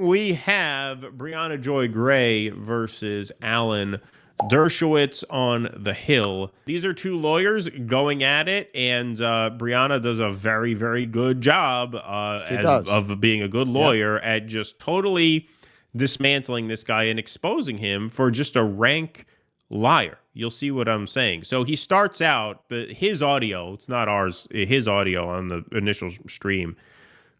we have Briahna Joy Gray versus Alan Dershowitz on the Hill. These are two lawyers going at it, and Briahna does a very, very good job of being a good lawyer at just totally dismantling this guy and exposing him for just a rank liar. You'll see what I'm saying. So he starts out, his audio, it's not ours, his audio on the initial stream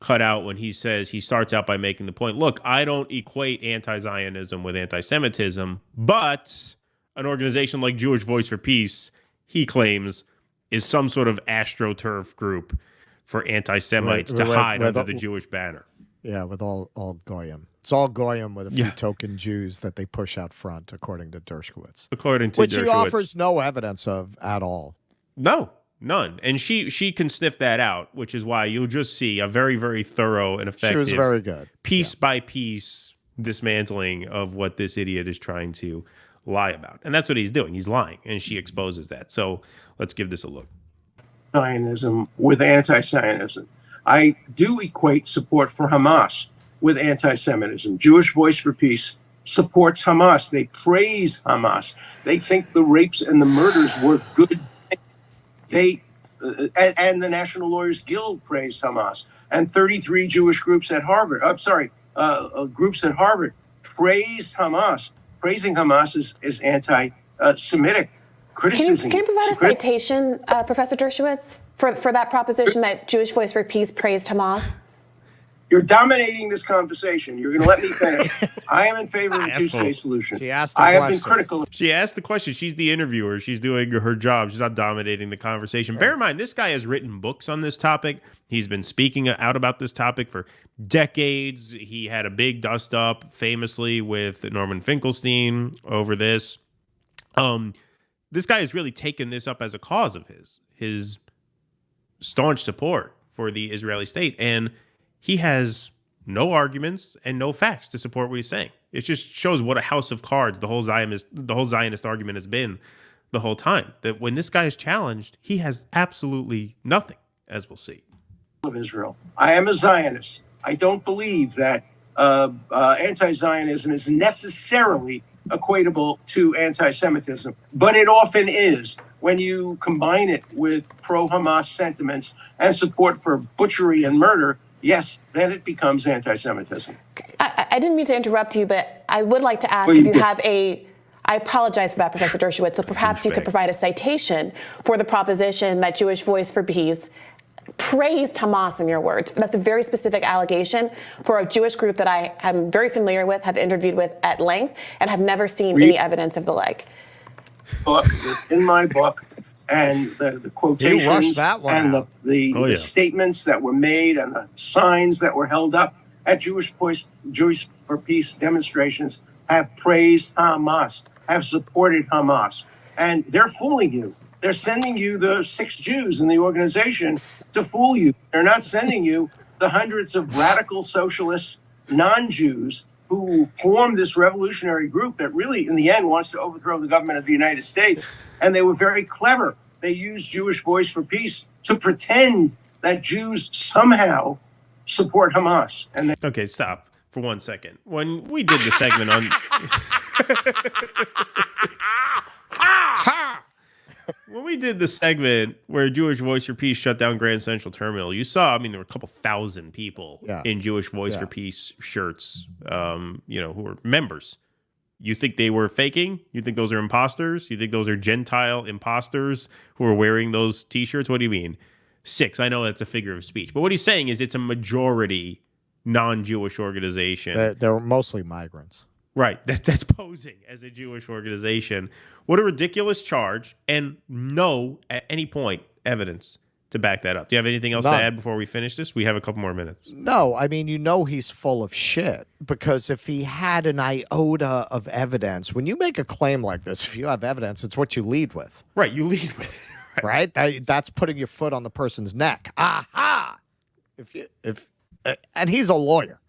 cut out when he says, he starts out by making the point, look, I don't equate anti-Zionism with anti-Semitism, but an organization like Jewish Voice for Peace, he claims, is some sort of astroturf group for anti-Semites to hide under the Jewish banner. Yeah, with all Goyim. It's all Goyim with a few token Jews that they push out front, according to Dershowitz. Which he offers no evidence of at all. No, none. And she can sniff that out, which is why you'll just see a very, very thorough and effective, she was very good, piece by piece dismantling of what this idiot is trying to lie about. And that's what he's doing. He's lying, and she exposes that. So let's give this a look. Zionism with anti-Zionism. I do equate support for Hamas with anti-Semitism. Jewish Voice for Peace supports Hamas. They praise Hamas. They think the rapes and the murders were good things. And the National Lawyers Guild praised Hamas. And 33 Jewish groups at Harvard, groups at Harvard praised Hamas. Praising Hamas is anti-Semitic criticism. Can you provide a citation, Professor Dershowitz, for that proposition that Jewish Voice for Peace praised Hamas? You're dominating this conversation. You're going to let me finish. I am in favor of a two-state solution. I have been critical. She asked the question. She's the interviewer. She's doing her job. She's not dominating the conversation. Bear in mind, this guy has written books on this topic. He's been speaking out about this topic for decades. He had a big dust-up, famously, with Norman Finkelstein over this. This guy has really taken this up as a cause of his staunch support for the Israeli state, and he has no arguments and no facts to support what he's saying. It just shows what a house of cards the whole Zionist argument has been the whole time. That when this guy is challenged, he has absolutely nothing, as we'll see. Of Israel, I am a Zionist. I don't believe that anti-Zionism is necessarily equatable to anti-Semitism, but it often is when you combine it with pro-Hamas sentiments and support for butchery and murder. Yes, then it becomes anti-Semitism. I didn't mean to interrupt you, but I would like to ask if you have I apologize for that, Professor Dershowitz, so perhaps you could provide a citation for the proposition that Jewish Voice for Peace praised Hamas, in your words. That's a very specific allegation for a Jewish group that I am very familiar with, have interviewed with at length, and have never seen any evidence of the like. In my book, and the quotations and the statements that were made and the signs that were held up at Jewish for Peace demonstrations have praised Hamas, have supported Hamas. And they're fooling you. They're sending you the 6 Jews in the organization to fool you. They're not sending you the hundreds of radical socialist non-Jews who formed this revolutionary group that really, in the end, wants to overthrow the government of the United States. And they were very clever. They used Jewish Voice for Peace to pretend that Jews somehow support Hamas. And okay, stop for 1 second. When we did the segment on... When we did the segment where Jewish Voice for Peace shut down Grand Central Terminal, you saw, there were a couple thousand people in Jewish Voice for Peace shirts, who were members. You think they were faking? You think those are imposters? You think those are Gentile imposters who are wearing those T-shirts? What do you mean? 6. I know that's a figure of speech. But what he's saying is it's a majority non-Jewish organization. They're mostly migrants. Right, that's posing as a Jewish organization. What a ridiculous charge, and no, at any point, evidence to back that up. Do you have anything else to add before we finish this? We have a couple more minutes. No, he's full of shit, because if he had an iota of evidence, when you make a claim like this, if you have evidence, it's what you lead with. Right, you lead with it. Right? That's putting your foot on the person's neck. Aha! And he's a lawyer.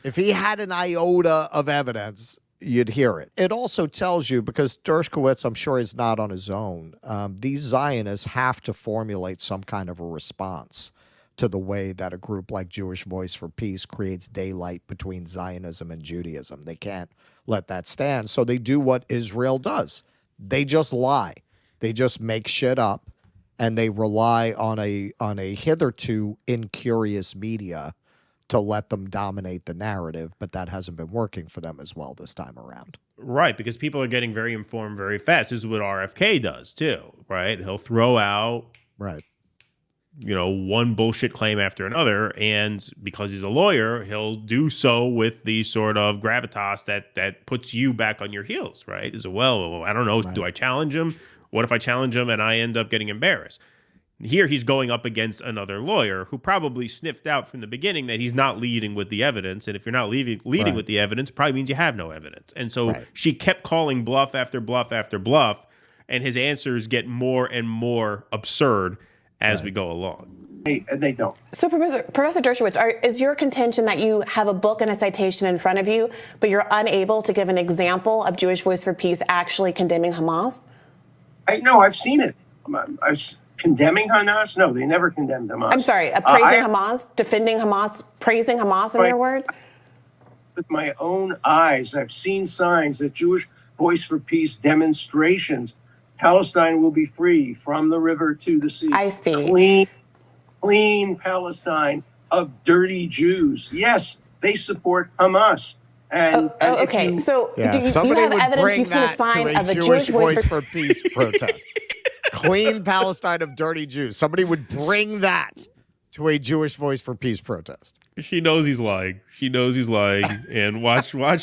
If he had an iota of evidence, you'd hear it. It also tells you, because Dershowitz, I'm sure, is not on his own, these Zionists have to formulate some kind of a response to the way that a group like Jewish Voice for Peace creates daylight between Zionism and Judaism. They can't let that stand. So they do what Israel does. They just lie. They just make shit up, and they rely on a hitherto incurious media to let them dominate the narrative, but that hasn't been working for them as well this time around. Right, because people are getting very informed very fast. This is what RFK does too, right? He'll throw out one bullshit claim after another, and because he's a lawyer, he'll do so with the sort of gravitas that puts you back on your heels, right? Is it, well, I don't know, do I challenge him? What if I challenge him and I end up getting embarrassed? Here he's going up against another lawyer who probably sniffed out from the beginning that he's not leading with the evidence. And if you're not leading with the evidence, probably means you have no evidence. And so she kept calling bluff after bluff after bluff, and his answers get more and more absurd as we go along. They don't. So Professor Dershowitz, is your contention that you have a book and a citation in front of you, but you're unable to give an example of Jewish Voice for Peace actually condemning Hamas? No, I've seen it. Condemning Hamas? No, they never condemned Hamas. I'm sorry, praising Hamas, defending Hamas, praising Hamas in their words? With my own eyes, I've seen signs that Jewish Voice for Peace demonstrations, Palestine will be free from the river to the sea. I see. Clean Palestine of dirty Jews. Yes, they support Hamas. And okay. So do you have evidence you've seen a sign of a Jewish Voice for Peace protest? Clean Palestine of dirty Jews. Somebody would bring that to a Jewish Voice for Peace protest. She knows he's lying. She knows he's lying. And watch what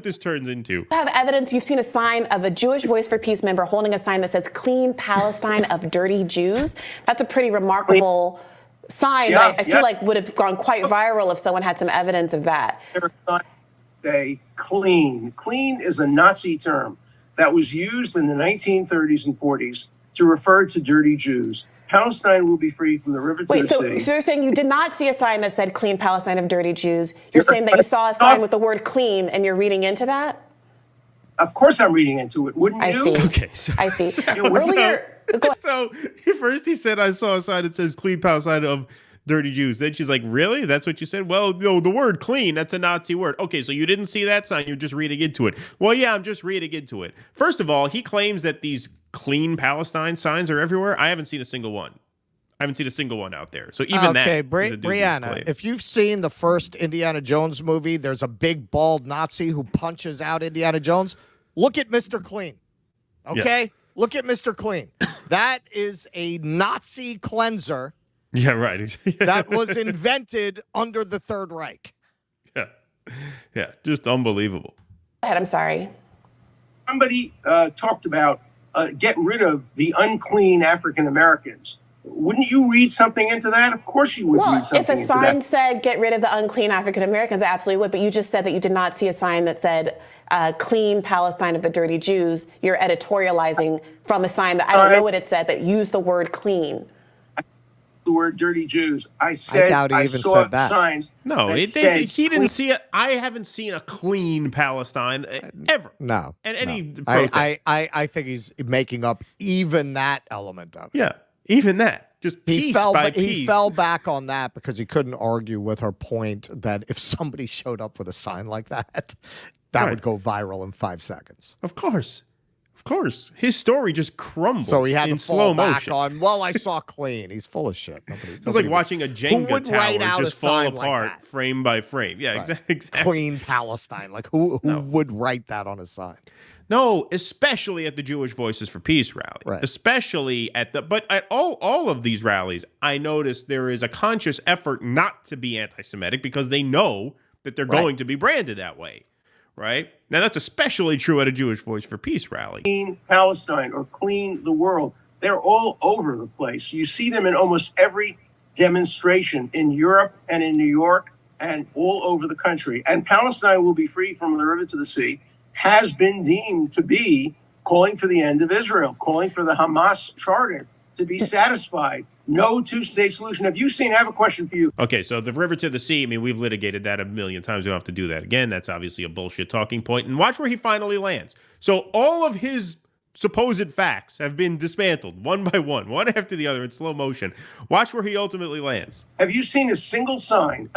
this turns into. You have evidence you've seen a sign of a Jewish Voice for Peace member holding a sign that says "Clean Palestine of dirty Jews." That's a pretty remarkable sign that I feel like would have gone quite viral if someone had some evidence of that. Say clean. Clean is a Nazi term that was used in the 1930s and 40s to refer to dirty Jews. Palestine will be free from the river to the sea. So you're saying you did not see a sign that said "Clean Palestine of dirty Jews." You're saying that you saw a sign with the word "clean" and you're reading into that? Of course I'm reading into it. Wouldn't you? I see. Okay. I see. So first he said, I saw a sign that says "Clean Palestine of dirty Jews." Then she's like, really? That's what you said? Well, no, the word clean, that's a Nazi word. Okay, so you didn't see that sign. You're just reading into it. Well, yeah, I'm just reading into it. First of all, he claims that these clean Palestine signs are everywhere. I haven't seen a single one. I haven't seen a single one out there. So even that. Okay, Briahna, if you've seen the first Indiana Jones movie, there's a big bald Nazi who punches out Indiana Jones. Look at Mr. Clean. Okay? Yeah. Look at Mr. Clean. That is a Nazi cleanser. Yeah, right. That was invented under the Third Reich. Yeah, just unbelievable. Go ahead, I'm sorry. Somebody talked about get rid of the unclean African Americans. Wouldn't you read something into that? Of course you would read something into that. If a sign said get rid of the unclean African Americans, I absolutely would. But you just said that you did not see a sign that said clean Palestine of the dirty Jews. You're editorializing from a sign that I don't know what it said that used the word clean. The word dirty Jews. I doubt he even saw said that. Signs. No, he didn't see it. I haven't seen a clean Palestine ever. No. And any protest. I think he's making up even that element of it. Yeah, even that. Just piece by piece. He fell back on that because he couldn't argue with her point that if somebody showed up with a sign like that, would go viral in 5 seconds. Of course. Of course. His story just crumbles so he had in to slow fall back motion. On, well, I saw clean. He's full of shit. It's like watching a Jenga tower just fall apart frame by frame. Yeah, right. Exactly. Clean Palestine. Like who would write that on a sign? No, especially at the Jewish Voices for Peace rally. Right. Especially but at all of these rallies, I noticed there is a conscious effort not to be anti-Semitic because they know that they're going to be branded that way. Right? Now, that's especially true at a Jewish Voice for Peace rally. Clean Palestine or clean the world. They're all over the place. You see them in almost every demonstration in Europe and in New York and all over the country. And Palestine will be free from the river to the sea has been deemed to be calling for the end of Israel, calling for the Hamas charter to be satisfied. No two-state solution. Have you seen? I have a question for you. Okay, so the river to the sea, I mean, we've litigated that a million times. We don't have to do that again. That's obviously a bullshit talking point. And watch where he finally lands. So all of his supposed facts have been dismantled one by one after the other in slow motion. Watch where he ultimately lands. Have you seen a single sign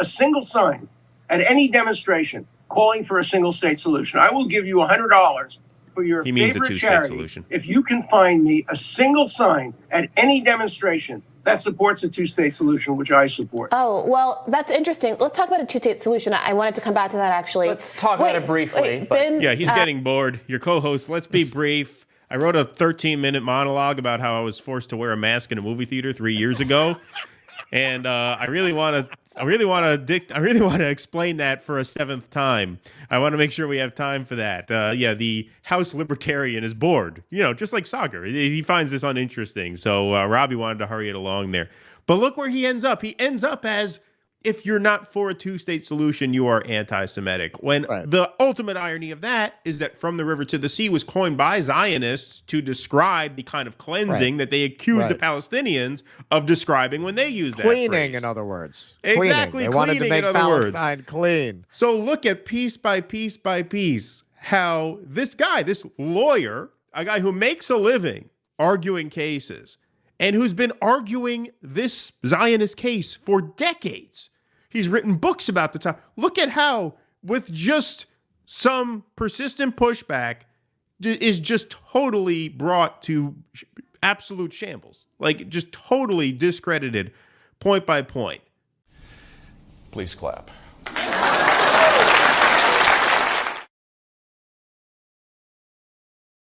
at any demonstration calling for a single state solution? I will give you $100 for your favorite charity solution. if you can find me a single sign at any demonstration that supports a two-state solution, which I support. Oh, well, that's interesting. Let's talk about a two-state solution. I wanted to come back to that, actually. Let's talk about it briefly. Yeah, he's getting bored. Your co-host, let's be brief. I wrote a 13-minute monologue about how I was forced to wear a mask in a movie theater 3 years ago, and I really want to explain that for a seventh time. I want to make sure we have time for that. The House Libertarian is bored, just like soccer. He finds this uninteresting. So Robbie wanted to hurry it along there. But look where he ends up. He ends up as, if you're not for a two-state solution, you are anti-Semitic. When the ultimate irony of that is that From the River to the Sea was coined by Zionists to describe the kind of cleansing that they accuse the Palestinians of describing when they use that cleaning, phrase. In other words. Exactly, They wanted to make Palestine clean. So look at piece by piece by piece how this guy, this lawyer, a guy who makes a living arguing cases and who's been arguing this Zionist case for decades. He's written books about the time. Look at how, with just some persistent pushback, is just totally brought to absolute shambles. Like, just totally discredited point by point. Please clap.